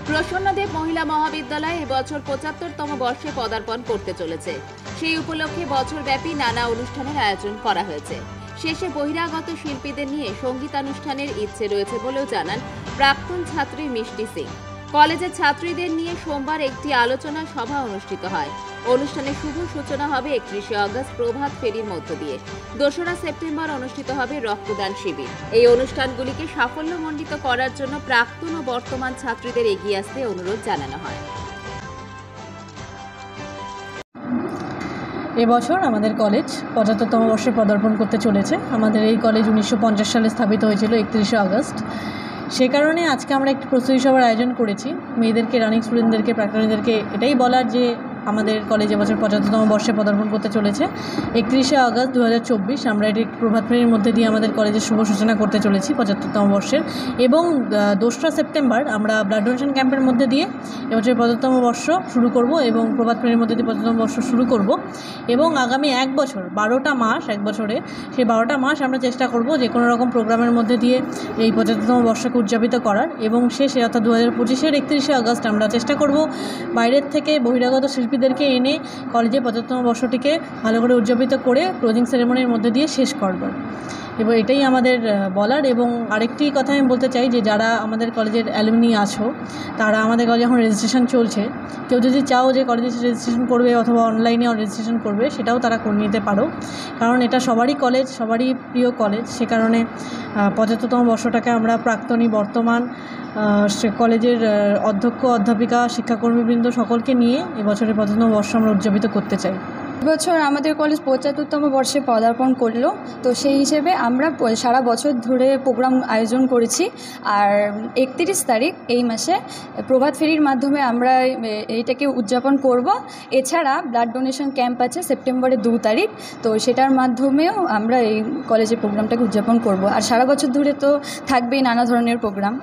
প্রসন্নদেব মহিলা মহাবিদ্যালয় এবছর ৭৫তম বর্ষে পদার্পণ করতে চলেছে। সেই উপলক্ষে বছরব্যাপী নানা অনুষ্ঠানের আয়োজন করা হয়েছে। শেষে বহিরাগত শিল্পীদের নিয়ে সঙ্গীতানুষ্ঠানের ইচ্ছে রয়েছে বলেও জানান প্রাক্তন ছাত্রী মিষ্টি সিং। কলেজের ছাত্রীদের নিয়ে সোমবার একটি আলোচনা সভা অনুষ্ঠিত হয়। অনুষ্ঠানের শুভ সূচনা হবে ৩১শে আগস্ট প্রভাত ফেরির মধ্য দিয়ে। ২রা সেপ্টেম্বর অনুষ্ঠিত হবে রক্তদান শিবির। এই অনুষ্ঠানগুলিকে সাফল্যমণ্ডিত করার জন্য প্রাক্তন ও বর্তমান ছাত্রীদের এগিয়ে আসতে অনুরোধ জানানো হয়। এবছর আমাদের কলেজ ৭৫তম বর্ষে পদার্পণ করতে চলেছে। আমাদের এই কলেজ ১৯৫০ সালে স্থাপিত হয়েছিল ৩১শে আগস্ট। সে কারণে আজকে আমরা একটি প্রস্তুতি সভার আয়োজন করেছি। মেয়েদেরকে, রানিং স্টুডেন্টদেরকে, প্রাক্তনীদেরকে এটাই বলার যে আমাদের কলেজ এবছর ৭৫তম বর্ষে পদার্পণ করতে চলেছে। ৩১শে আগস্ট ২০২৪ আমরা এটি প্রভাত ফেরির মধ্যে দিয়ে আমাদের কলেজের শুভ সূচনা করতে চলেছি ৭৫তম বর্ষের। এবং ২রা সেপ্টেম্বর আমরা ব্লাড ডোনেশন ক্যাম্পের মধ্যে দিয়ে এবছর ৭৫তম বর্ষ শুরু করব এবং প্রভাত ফেরির মধ্যে দিয়ে ৭৫তম বর্ষ শুরু করব। এবং আগামী এক বছর ১২টা মাস, এক বছরে সেই ১২টা মাস আমরা চেষ্টা করব যে কোনো রকম প্রোগ্রামের মধ্যে দিয়ে এই ৭৫তম বর্ষকে উদযাপিত করার। এবং শেষে অর্থাৎ ২০২৫-এর ৩১শে আগস্ট আমরা চেষ্টা করব বাইরের থেকে বহিরাগত শিল্পীদেরকে এনে কলেজে ৭৫তম বর্ষটিকে ভালো করে উদযাপিত করে ক্লোজিং সেরেমনির মধ্যে দিয়ে শেষ করবার। এবং এটাই আমাদের বলার। এবং আরেকটি কথা আমি বলতে চাই যে যারা আমাদের কলেজের অ্যালুমনি আছো, তারা আমাদের কলেজে এখন রেজিস্ট্রেশন চলছে। কেউ যদি চাও যে কলেজে রেজিস্ট্রেশন করবে অথবা অনলাইনে রেজিস্ট্রেশন করবে, সেটাও তারা করে নিতে পারো। কারণ এটা সবারই কলেজ, সবারই প্রিয় কলেজ। সে কারণে ৭৫তম বর্ষটাকে আমরা প্রাক্তনী, বর্তমান কলেজের অধ্যক্ষ, অধ্যাপিকা, শিক্ষাকর্মীবৃন্দ সকলকে নিয়ে এবছরের ৭৫তম বর্ষ আমরা উদযাপিত করতে চাই। এবছর আমাদের কলেজ ৭৫তম বর্ষে পদার্পণ করলো, তো সেই হিসেবে আমরা সারা বছর ধরে প্রোগ্রাম আয়োজন করেছি। আর ৩১ তারিখ এই মাসে প্রভাত ফেরির মাধ্যমে আমরা এইটাকে উদযাপন করব। এছাড়া ব্লাড ডোনেশন ক্যাম্প আছে সেপ্টেম্বরের ২ তারিখ, তো সেটার মাধ্যমেও আমরা এই কলেজের প্রোগ্রামটাকে উদযাপন করব। আর সারা বছর ধরে তো থাকবেই নানা ধরনের প্রোগ্রাম।